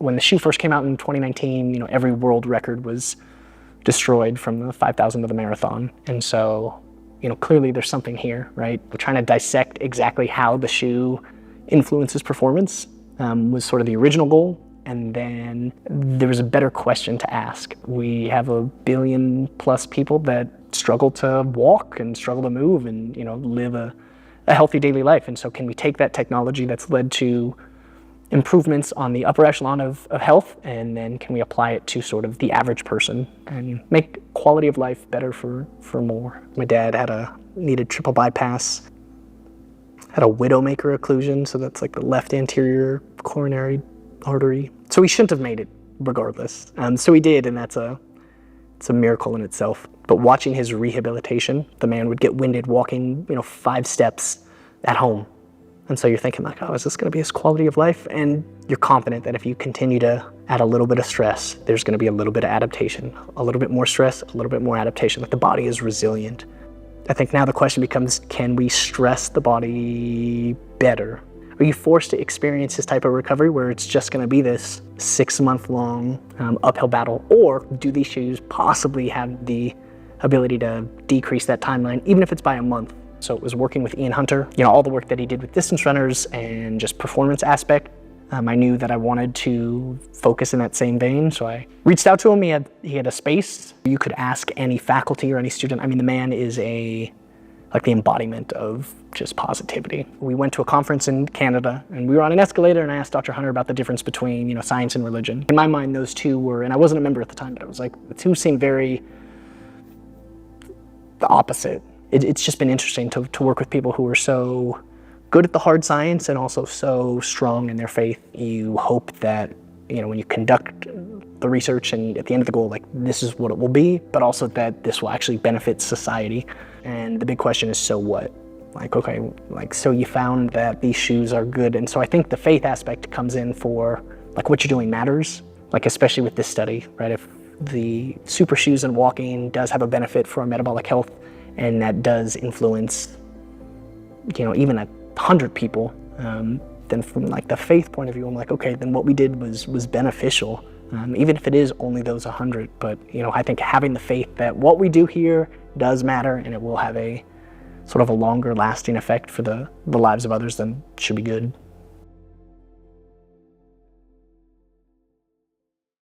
when the shoe first came out in 2019, you know, every world record was destroyed from the 5,000 to the marathon. And so, you know, clearly there's something here, right? We're trying to dissect exactly how the shoe influences performance, was sort of the original goal. And then there was a better question to ask. We have 1 billion plus people that struggle to walk and struggle to move and, you know, live a healthy daily life. And so can we take that technology that's led to improvements on the upper echelon of health, and then can we apply it to sort of the average person and make quality of life better for more? My dad needed triple bypass, had a widowmaker occlusion, so that's like the left anterior coronary artery. So he shouldn't have made it regardless. So he did, and it's a miracle in itself. But watching his rehabilitation, the man would get winded walking, you know, 5 steps at home. And so you're thinking like, oh, is this going to be his quality of life? And you're confident that if you continue to add a little bit of stress, there's going to be a little bit of adaptation, a little bit more stress, a little bit more adaptation. Like the body is resilient. I think now the question becomes, can we stress the body better? Are you forced to experience this type of recovery where it's just going to be this 6-month-long uphill battle? Or do these shoes possibly have the ability to decrease that timeline, even if it's by a month? So it was working with Ian Hunter, you know, all the work that he did with distance runners and just performance aspect. I knew that I wanted to focus in that same vein, so I reached out to him. He had a space. You could ask any faculty or any student. I mean, the man is like the embodiment of just positivity. We went to a conference in Canada, and we were on an escalator, and I asked Dr. Hunter about the difference between, you know, science and religion. In my mind, those two were, and I wasn't a member at the time, but I was like, the two seemed very the opposite. It's just been interesting to work with people who are so good at the hard science and also so strong in their faith. You hope that, you know, when you conduct the research and at the end of the goal, like this is what it will be, but also that this will actually benefit society. And the big question is, so what? Like, okay, like, so you found that these shoes are good. And so I think the faith aspect comes in for like what you're doing matters, like especially with this study, right? If the super shoes and walking does have a benefit for our metabolic health, and that does influence, you know, even 100 people, then from like the faith point of view, I'm like, okay, then what we did was beneficial, even if it is only those 100. But, you know, I think having the faith that what we do here does matter and it will have a sort of a longer lasting effect for the lives of others, then should be good.